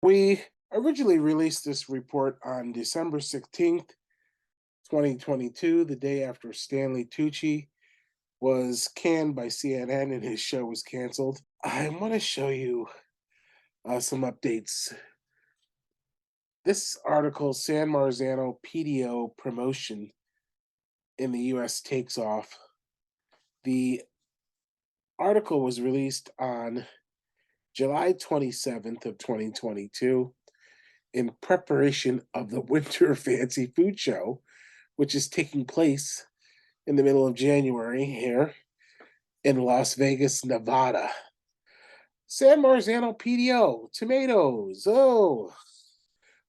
We originally released this report on December 16th, 2022, the day after Stanley Tucci was canned by CNN and his show was canceled. I want to show you some updates. This article, San Marzano P.D.O promotion in the US takes off. The article was released on July 27th of 2022 in preparation of the Winter Fancy Food Show, which is taking place in the middle of January here in Las Vegas, Nevada. San Marzano PDO, tomatoes. Oh,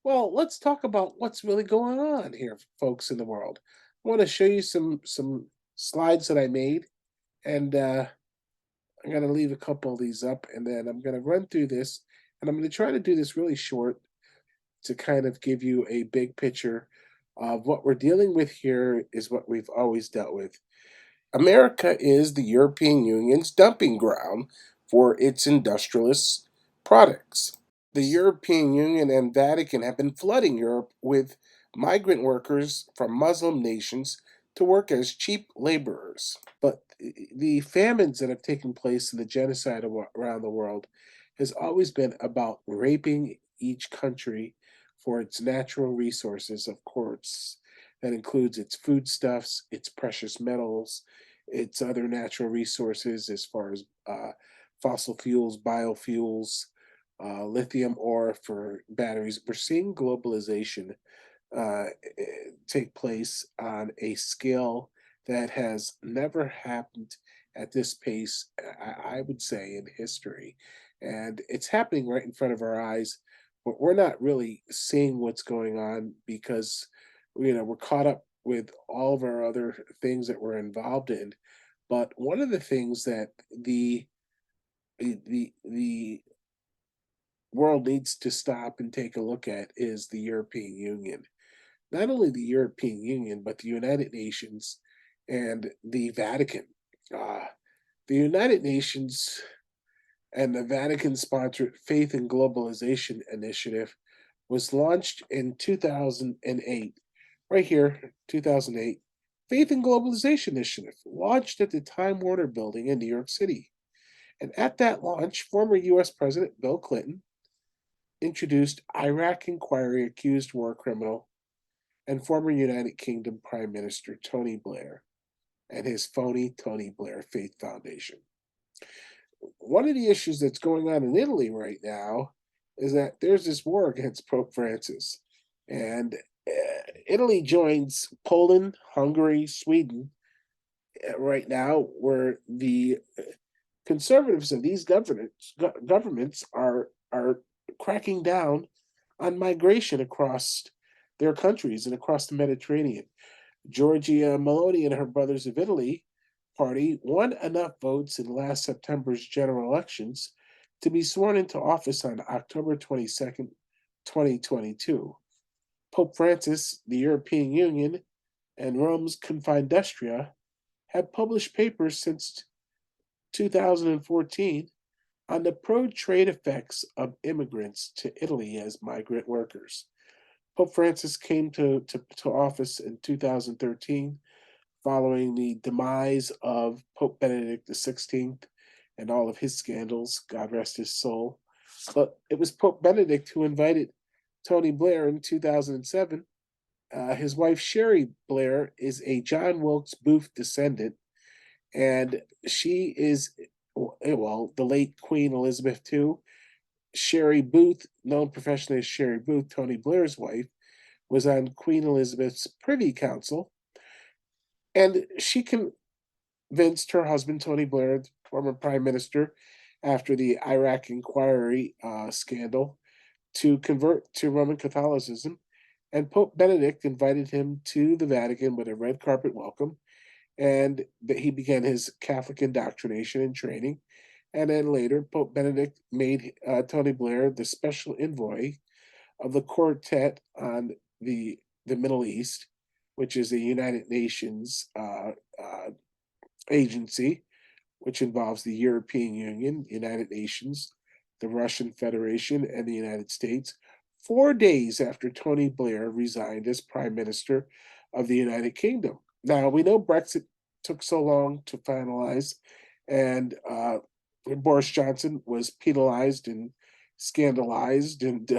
well, let's talk about what's really going on here, folks, in the world. I want to show you some slides that I made, and I'm gonna leave a couple of these up, and then I'm gonna run through this, and I'm gonna try to do this really short to kind of give you a big picture of what we're dealing with here is what we've always dealt with. America is the European Union's dumping ground for its industrialist products. The European Union and Vatican have been flooding Europe with migrant workers from Muslim nations to work as cheap laborers. But the famines that have taken place in the genocide around the world has always been about raping each country for its natural resources, of course. That includes its foodstuffs, its precious metals, its other natural resources as far as fossil fuels, biofuels, lithium ore for batteries. We're seeing globalization take place on a scale that has never happened at this pace, I would say, in history. And it's happening right in front of our eyes, but we're not really seeing what's going on because, we're caught up with all of our other things that we're involved in. But one of the things that the world needs to stop and take a look at is the European Union. Not only the European Union, but the United Nations and the Vatican. Uh, the United Nations and the Vatican sponsored Faith and Globalization Initiative was launched in 2008. Right here, 2008. Faith and Globalization Initiative, launched at the Time Warner Building in New York City. And at that launch, former US President Bill Clinton introduced Iraq inquiry accused war criminal and former United Kingdom Prime Minister Tony Blair and his phony Tony Blair Faith Foundation. One of the issues that's going on in Italy right now is that there's this war against Pope Francis. And Italy joins Poland, Hungary, Sweden right now, where the conservatives of these governments are cracking down on migration across their countries and across the Mediterranean. Giorgia Meloni and her Brothers of Italy party won enough votes in last September's general elections to be sworn into office on October 22nd, 2022. Pope Francis, the European Union, and Rome's Confindustria have published papers since 2014 on the pro trade effects of immigrants to Italy as migrant workers. Pope Francis came to office in 2013 following the demise of Pope Benedict XVI and all of his scandals, God rest his soul. But it was Pope Benedict who invited Tony Blair in 2007. His wife, Sherry Blair, is a John Wilkes Booth descendant, and she is, well, the late Queen Elizabeth II. Sherry Booth, known professionally as Sherry Booth, Tony Blair's wife, was on Queen Elizabeth's Privy Council, and she convinced her husband, Tony Blair, former prime minister, after the Iraq inquiry scandal, to convert to Roman Catholicism. And Pope Benedict invited him to the Vatican with a red carpet welcome, and that he began his Catholic indoctrination and training. And then later, Pope Benedict made Tony Blair the special envoy of the Quartet on the Middle East, which is a United Nations agency, which involves the European Union, United Nations, the Russian Federation, and the United States 4 days after Tony Blair resigned as Prime Minister of the United Kingdom. Now, we know Brexit took so long to finalize, and Boris Johnson was penalized and scandalized. And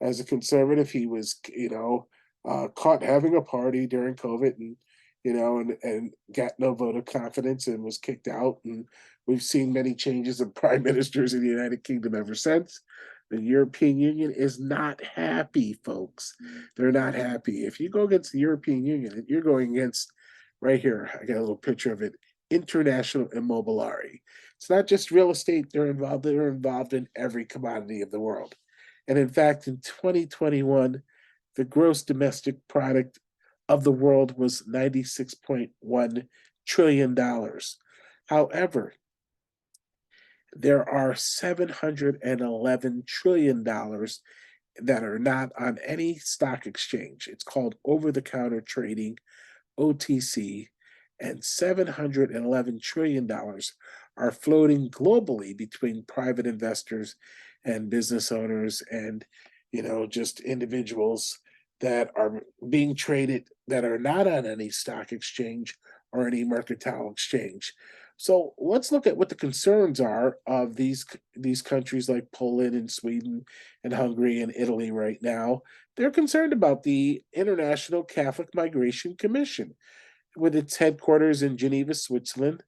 as a conservative, he was, caught having a party during COVID, and and got no vote of confidence and was kicked out. And we've seen many changes of prime ministers in the United Kingdom ever since. The European Union is not happy, folks. They're not happy. If you go against the European Union, you're going against, right here, I got a little picture of it, International Immobiliare. It's not just real estate they're involved in every commodity of the world. And in fact, in 2021, the gross domestic product of the world was $96.1 trillion. However, there are $711 trillion that are not on any stock exchange. It's called over-the-counter trading, OTC, and $711 trillion are floating globally between private investors and business owners and, just individuals that are being traded that are not on any stock exchange or any mercantile exchange. So let's look at what the concerns are of these countries like Poland and Sweden and Hungary and Italy right now. They're concerned about the International Catholic Migration Commission, with its headquarters in Geneva, Switzerland,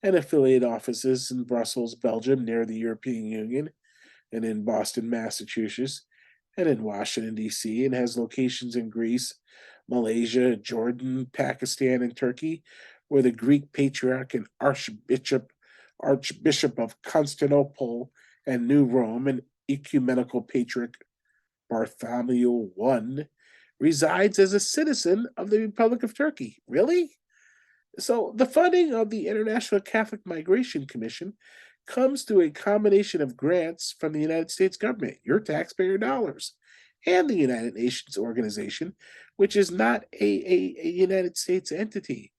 and affiliate offices in Brussels, Belgium, near the European Union, and in Boston, Massachusetts, and in Washington, D.C., and has locations in Greece, Malaysia, Jordan, Pakistan, and Turkey, where the Greek patriarch and Archbishop of Constantinople and New Rome and ecumenical patriarch Bartholomew I resides as a citizen of the Republic of Turkey. Really? So the funding of the International Catholic Migration Commission comes through a combination of grants from the United States government, your taxpayer dollars, and the United Nations organization, which is not a United States entity,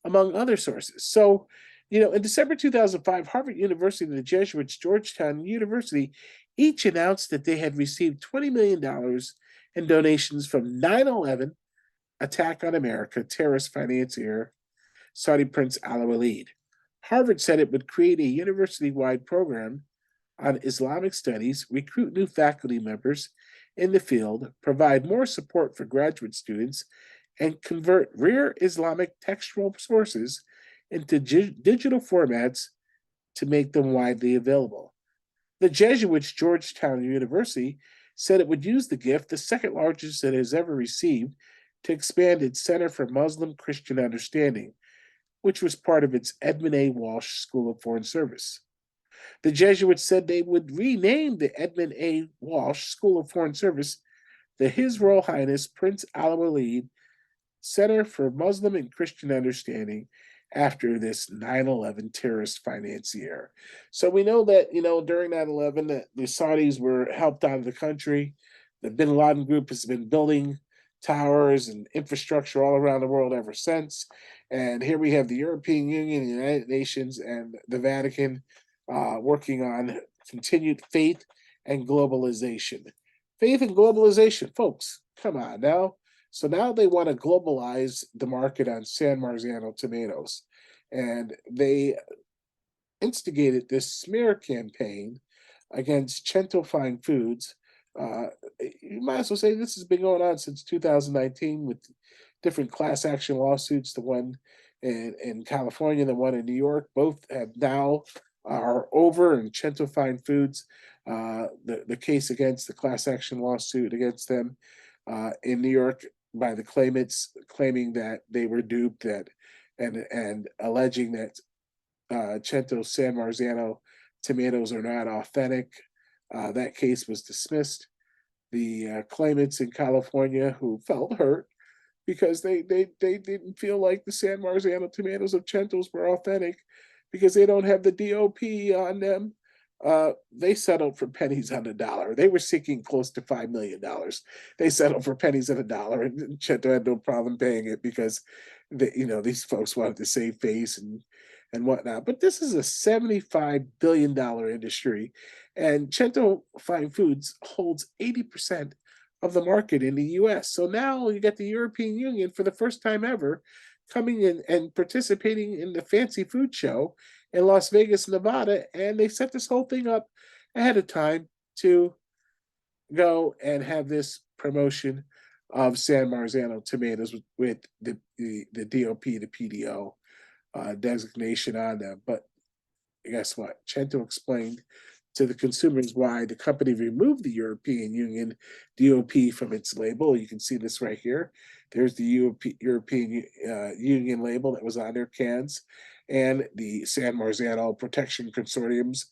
among other sources. So, in December 2005, Harvard University and the Jesuits, Georgetown University, each announced that they had received $20 million in donations from 9/11 attack on America terrorist financier Saudi Prince Al-Walid. Harvard said it would create a university-wide program on Islamic studies, recruit new faculty members in the field, provide more support for graduate students, and convert rare Islamic textual sources into digital formats to make them widely available. The Jesuits, Georgetown University, said it would use the gift, the second largest it has ever received, to expand its Center for Muslim Christian Understanding, which was part of its Edmund A. Walsh School of Foreign Service. The Jesuits said they would rename the Edmund A. Walsh School of Foreign Service the His Royal Highness Prince Al-Walid Center for Muslim and Christian Understanding after this 9/11 terrorist financier. So we know that, during 9/11, that the Saudis were helped out of the country. The bin Laden group has been building towers and infrastructure all around the world ever since. And here we have the European Union, the United Nations, and the Vatican working on continued faith and globalization. Faith and globalization, folks, come on now. So now they want to globalize the market on San Marzano tomatoes. And they instigated this smear campaign against CENTO Fine Foods. You might as well say this has been going on since 2019 with different class action lawsuits. The one in California, the one in New York, both have now are over. And CENTO Fine Foods, the case against the class action lawsuit against them in New York by the claimants, claiming that they were duped, and alleging that CENTO San Marzano tomatoes are not authentic. That case was dismissed. The claimants in California who felt hurt because they didn't feel like the San Marzano tomatoes of CENTO's were authentic because they don't have the D.O.P on them. They settled for pennies on the dollar. They were seeking close to $5 million. They settled for pennies on the dollar, and CENTO had no problem paying it because these folks wanted to save face, and and whatnot. But this is a $75 billion industry, and Cento Fine Foods holds 80% of the market in the US. So now you get the European Union for the first time ever coming in and participating in the fancy food show in Las Vegas, Nevada, and they set this whole thing up ahead of time to go and have this promotion of San Marzano tomatoes with the D.O.P, the P.D.O designation on them. But guess what? Cento explained to the consumers why the company removed the European Union D.O.P from its label. You can see this right here. There's the European Union label that was on their cans, and the San Marzano Protection Consortium's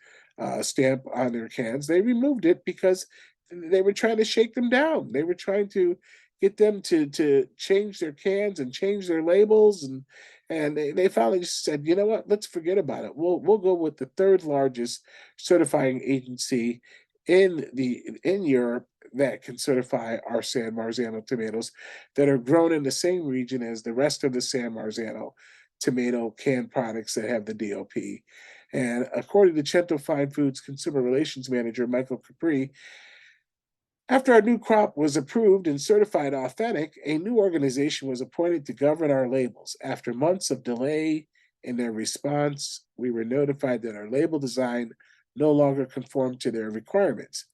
stamp on their cans. They removed it because they were trying to shake them down. They were trying to get them to change their cans and change their labels, and they finally just said, you know what, let's forget about it. We'll go with the third largest certifying agency in Europe that can certify our San Marzano tomatoes that are grown in the same region as the rest of the San Marzano tomato canned products that have the DOP. And according to Cento Fine Foods Consumer Relations Manager Michael Capri, after our new crop was approved and certified authentic, a new organization was appointed to govern our labels. After months of delay in their response, we were notified that our label design no longer conformed to their requirements.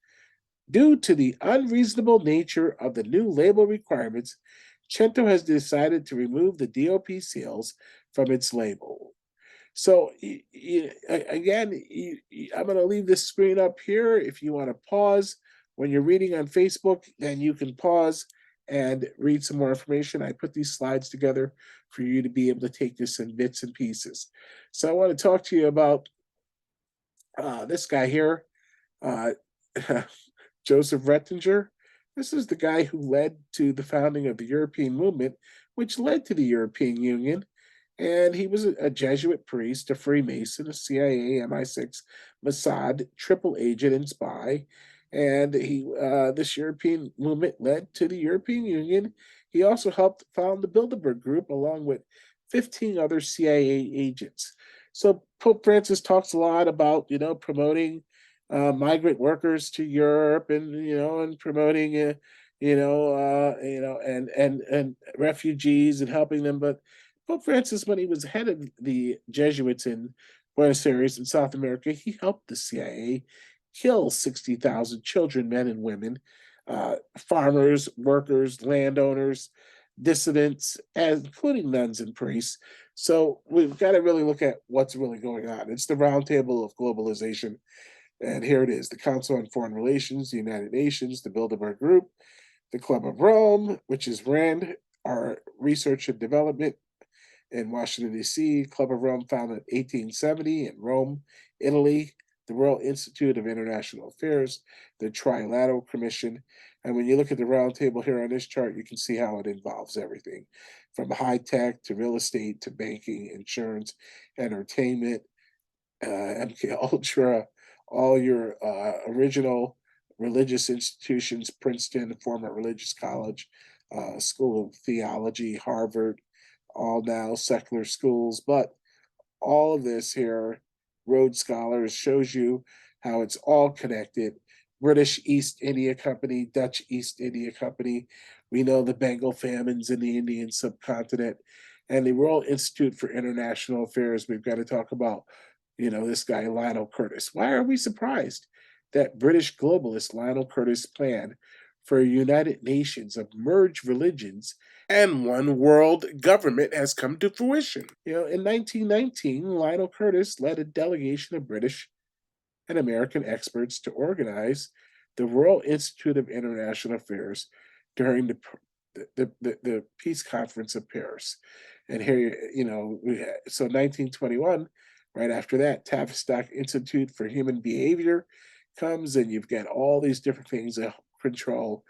Due to the unreasonable nature of the new label requirements, Cento has decided to remove the DOP seals from its label. So again, I'm going to leave this screen up here. If you want to pause when you're reading on Facebook, then you can pause and read some more information. I put these slides together for you to be able to take this in bits and pieces. So I want to talk to you about this guy here, uh, Joseph Rettinger. This is the guy who led to the founding of the European movement, which led to the European Union. And he was a Jesuit priest, a Freemason, a CIA, MI6, Mossad, triple agent and spy. And this European movement led to the European Union. He also helped found the Bilderberg Group along with 15 other CIA agents. So Pope Francis talks a lot about, promoting migrant workers to Europe, and and promoting and refugees and helping them. But Pope Francis, when he was head of the Jesuits in Buenos Aires in South America, he helped the CIA kill 60,000 children, men and women, farmers, workers, landowners, dissidents, including nuns and priests. So we've got to really look at what's really going on. It's the roundtable of globalization. And here it is: the Council on Foreign Relations, the United Nations, the Bilderberg Group, the Club of Rome, which is RAND, our research and development in Washington, D.C., Club of Rome, founded in 1870 in Rome, Italy, the Royal Institute of International Affairs, the Trilateral Commission. And when you look at the round table here on this chart, you can see how it involves everything from high tech to real estate to banking, insurance, entertainment, MK Ultra, all your original religious institutions, Princeton, former religious college, School of Theology, Harvard, all now secular schools. But all of this here, Rhodes Scholars, shows you how it's all connected. British East India Company, Dutch East India Company. We know the Bengal famines in the Indian subcontinent, and the Royal Institute for International Affairs. We've got to talk about, this guy, Lionel Curtis. Why are we surprised that British globalist Lionel Curtis' plan for a United Nations of merged religions and one world government has come to fruition? In 1919, Lionel Curtis led a delegation of British and American experts to organize the Royal Institute of International Affairs during the Peace Conference of Paris. And here, so 1921, right after that, Tavistock Institute for Human Behavior comes, and you've got all these different things that control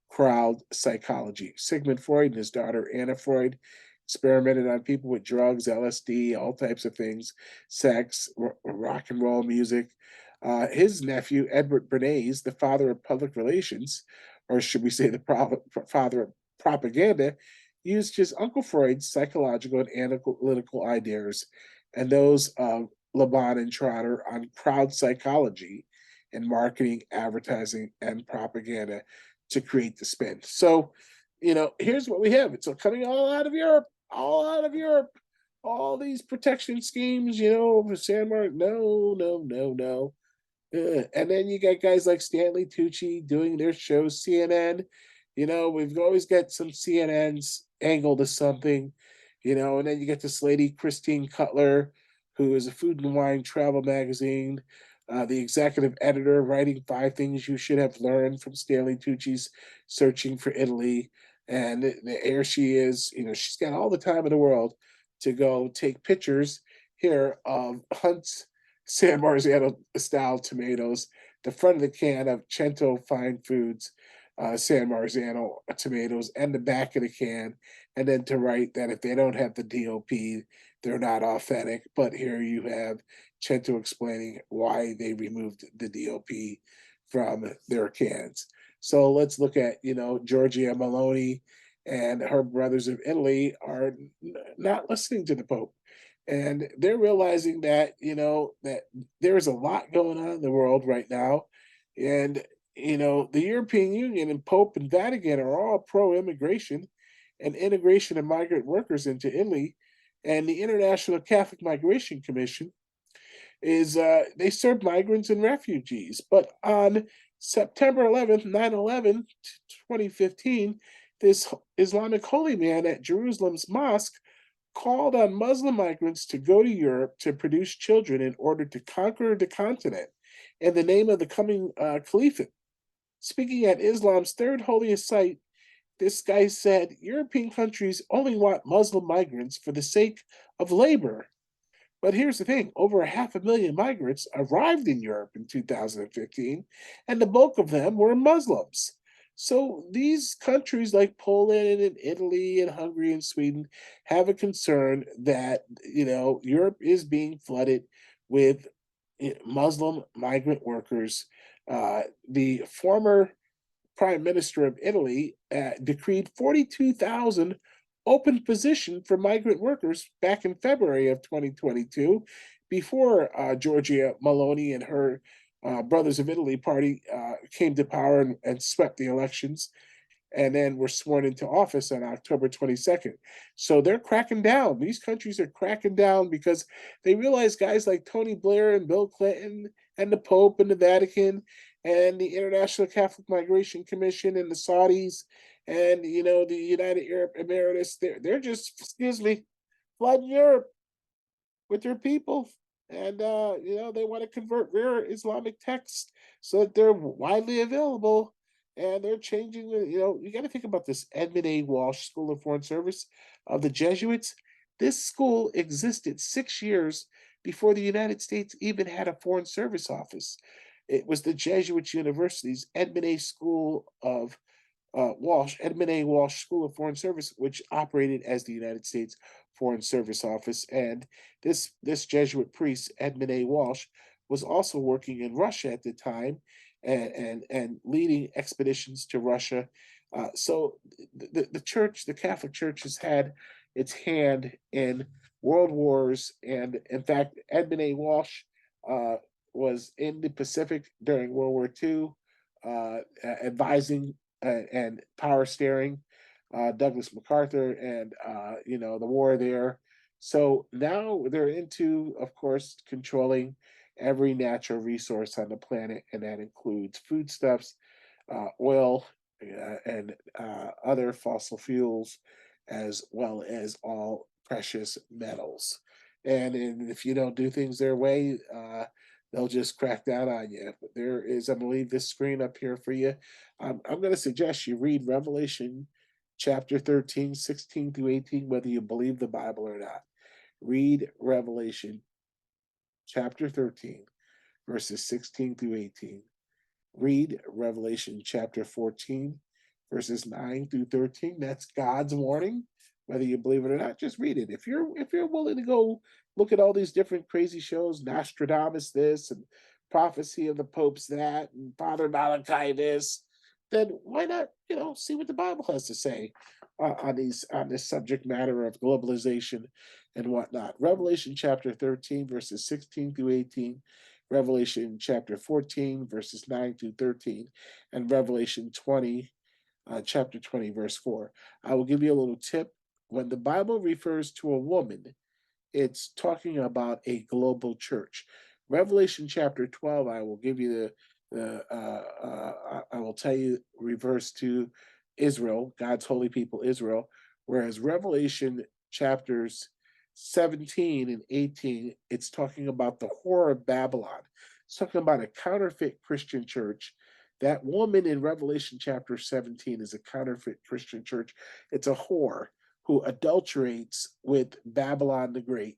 crowd psychology. Sigmund Freud and his daughter Anna Freud experimented on people with drugs, LSD, all types of things, sex, rock and roll music. His nephew, Edward Bernays, the father of public relations, or should we say the father of propaganda, used his Uncle Freud's psychological and analytical ideas and those of Laban and Trotter on crowd psychology and marketing, advertising, and propaganda to create the spin. So, here's what we have. It's all coming all out of Europe, all out of Europe. All these protection schemes, for San Mark. No, no, no, no. And then you got guys like Stanley Tucci doing their shows, CNN. We've always got some CNN's angle to something, and then you get this lady, Christine Cutler, who is a food and wine travel magazine, the executive editor, writing 5 things you should have learned from Stanley Tucci's Searching for Italy. And there she is, she's got all the time in the world to go take pictures here of Hunt's San Marzano style tomatoes, the front of the can of Cento Fine Foods San Marzano tomatoes, and the back of the can, and then to write that if they don't have the D.O.P, they're not authentic. But here you have Cento explaining why they removed the D.O.P from their cans. So let's look at, Giorgia Meloni and her brothers of Italy are not listening to the Pope. And they're realizing that, that there's a lot going on in the world right now. And, the European Union and Pope and Vatican are all pro immigration and integration of migrant workers into Italy. And the International Catholic Migration Commission is they serve migrants and refugees. But on September 11th, 9/11, 2015, this Islamic holy man at Jerusalem's mosque called on Muslim migrants to go to Europe to produce children in order to conquer the continent in the name of the coming caliphate. Speaking at Islam's third holiest site, this guy said European countries only want Muslim migrants for the sake of labor. But here's the thing, over 500,000 migrants arrived in Europe in 2015, and the bulk of them were Muslims. So these countries like Poland and Italy and Hungary and Sweden have a concern that, Europe is being flooded with Muslim migrant workers. The former prime minister of Italy decreed 42,000 open position for migrant workers back in February of 2022, before Giorgia Meloni and her Brothers of Italy party came to power and swept the elections, and then were sworn into office on October 22nd. So they're cracking down. These countries are cracking down because they realize guys like Tony Blair and Bill Clinton and the Pope and the Vatican and the International Catholic Migration Commission and the Saudis and the United Arab Emirates, they're just, excuse me, flooding Europe with their people. And they want to convert rare Islamic texts so that they're widely available. And they're changing you got to think about this. Edmund A. Walsh School of Foreign Service of the Jesuits. This school existed 6 years before the United States even had a foreign service office. It was the Jesuit University's Edmund A. School of Edmund A. Walsh School of Foreign Service, which operated as the United States Foreign Service Office. And this Jesuit priest, Edmund A. Walsh, was also working in Russia at the time, and leading expeditions to Russia. So the church, the Catholic Church, has had its hand in world wars. And in fact, Edmund A. Walsh was in the Pacific during World War II, advising and power steering Douglas MacArthur and the war there. So now they're into, of course, controlling every natural resource on the planet, and that includes foodstuffs, oil, and other fossil fuels, as well as all precious metals. And if you don't do things their way, they'll just crack down on you. But I'm gonna leave this screen up here for you. I'm gonna suggest you read Revelation chapter 13, 16 through 18, whether you believe the Bible or not. Read Revelation chapter 13, verses 16 through 18. Read Revelation chapter 14, verses 9 through 13. That's God's warning. Whether you believe it or not, just read it. If you're willing to go look at all these different crazy shows, Nostradamus this and Prophecy of the Popes that, and Father Malachi this, then why not, see what the Bible has to say on this subject matter of globalization and whatnot. Revelation chapter 13, verses 16 through 18, Revelation chapter 14, verses 9 through 13, and Revelation 20, chapter 20, verse 4. I will give you a little tip. When the Bible refers to a woman, it's talking about a global church. Revelation chapter 12, I will give you I will tell you, refers to Israel, God's holy people, Israel, whereas Revelation chapters 17 and 18, it's talking about the whore of Babylon. It's talking about a counterfeit Christian church. That woman in Revelation chapter 17 is a counterfeit Christian church. It's a whore who adulterates with Babylon the Great.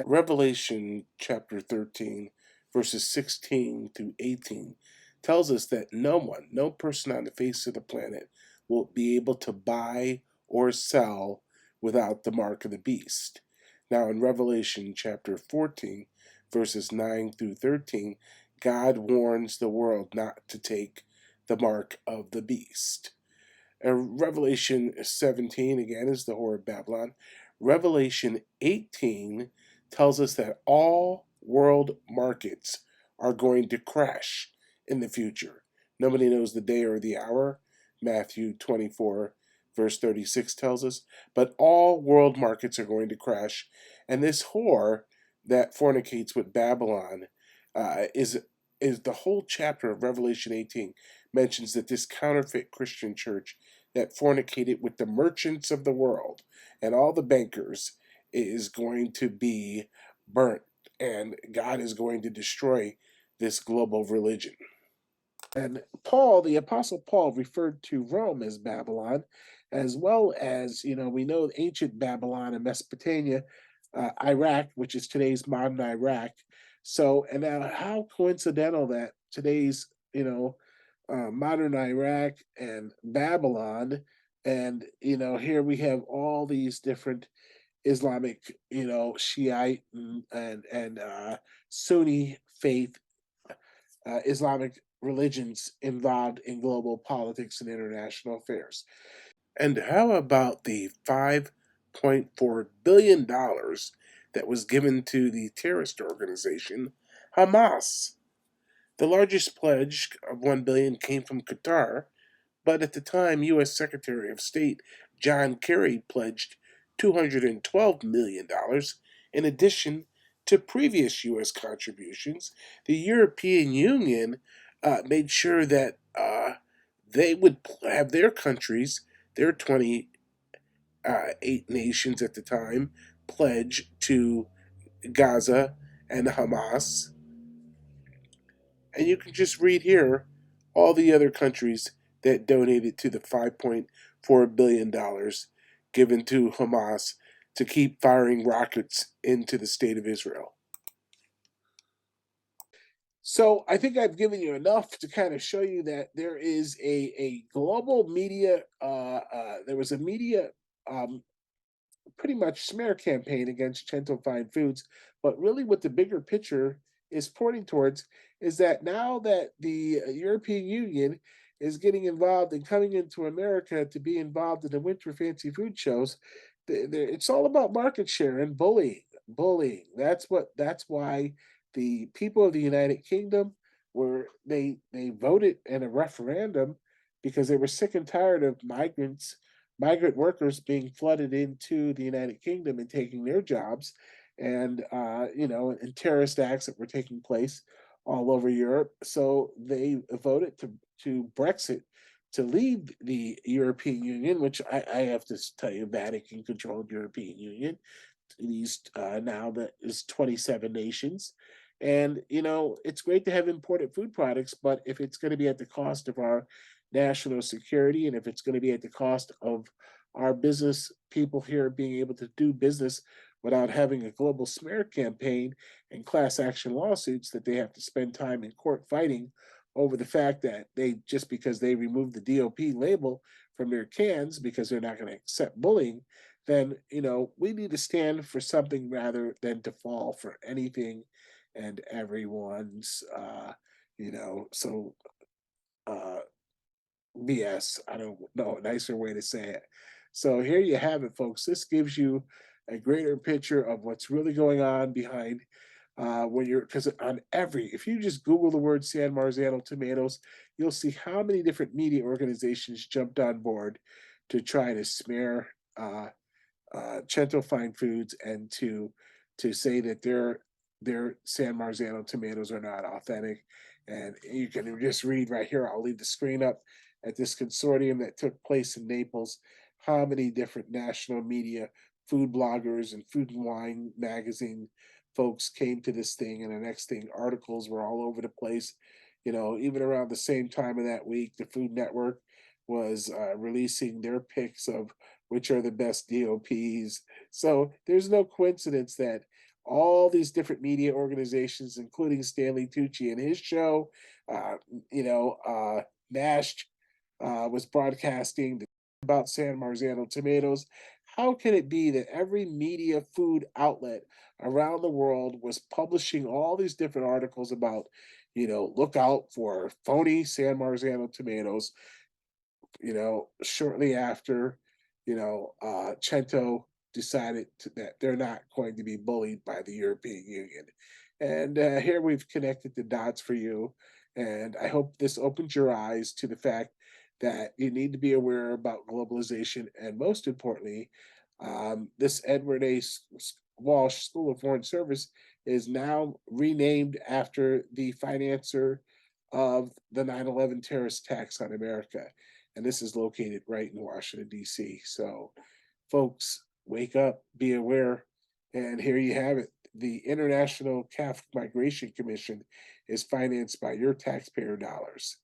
Revelation chapter 13, verses 16 through 18, tells us that no one, no person on the face of the planet will be able to buy or sell without the mark of the beast. Now, in Revelation chapter 14, verses 9 through 13, God warns the world not to take the mark of the beast. Revelation 17, again, is the whore of Babylon. Revelation 18 tells us that all world markets are going to crash in the future. Nobody knows the day or the hour. Matthew 24, verse 36 tells us, but all world markets are going to crash. And this whore that fornicates with Babylon is the whole chapter of Revelation 18 mentions that this counterfeit Christian church that fornicated with the merchants of the world and all the bankers is going to be burnt, and God is going to destroy this global religion. And Paul, the Apostle Paul, referred to Rome as Babylon, as well as, we know ancient Babylon and Mesopotamia, Iraq, which is today's modern Iraq. So, and now how coincidental that today's, modern Iraq and Babylon, and, here we have all these different Islamic, Shiite and Sunni faith, Islamic religions involved in global politics and international affairs. And how about the $5.4 billion that was given to the terrorist organization Hamas? The largest pledge of $1 billion came from Qatar, but at the time, U.S. Secretary of State John Kerry pledged $212 million in addition to previous U.S. contributions. The European Union made sure that they would have their countries, their 28 nations at the time, pledge to Gaza and Hamas. And you can just read here all the other countries that donated to the $5.4 billion given to Hamas to keep firing rockets into the state of Israel. So I think I've given you enough to kind of show you that there is a global media, there was a media um, pretty much smear campaign against CENTO Fine Foods. But really, what the bigger picture is pointing towards is that now that the European Union is getting involved and coming into America to be involved in the winter fancy food shows, it's all about market share and bullying. Bullying. That's why the people of the United Kingdom were they voted in a referendum because they were sick and tired of migrant workers being flooded into the United Kingdom and taking their jobs, and and terrorist acts that were taking place all over Europe. So they voted to Brexit, to leave the European Union, which I have to tell you, Vatican controlled European Union. These now that is 27 nations. And it's great to have imported food products, but if it's going to be at the cost of our national security, and if it's going to be at the cost of our business people here being able to do business without having a global smear campaign and class action lawsuits that they have to spend time in court fighting over the fact that they, just because they removed the D.O.P label from their cans because they're not going to accept bullying, then we need to stand for something rather than to fall for anything and everyone's so uh BS. I don't know a nicer way to say it. So here you have it, folks. This gives you a greater picture of what's really going on behind when you're because on every if you just Google the word San Marzano tomatoes, you'll see how many different media organizations jumped on board to try to smear Cento Fine Foods and to say that their San Marzano tomatoes are not authentic. And you can just read right here. I'll leave the screen up at this consortium that took place in Naples. How many different national media, food bloggers, and food and wine magazine folks came to this thing, and the next thing, articles were all over the place. You know, even around the same time of that week, the Food Network was releasing their picks of which are the best D.O.Ps. So there's no coincidence that all these different media organizations, including Stanley Tucci and his show, uh, Nash was broadcasting about San Marzano tomatoes. How can it be that every media food outlet around the world was publishing all these different articles about, look out for phony San Marzano tomatoes, shortly after, Cento decided that they're not going to be bullied by the European Union. And here we've connected the dots for you. And I hope this opens your eyes to the fact that you need to be aware about globalization. And most importantly, this Edward Walsh School of Foreign Service is now renamed after the financer of the 9/11 terrorist attacks on America, and this is located right in Washington, D.C. So, folks, wake up, be aware, and here you have it. The International Catholic Migration Commission is financed by your taxpayer dollars.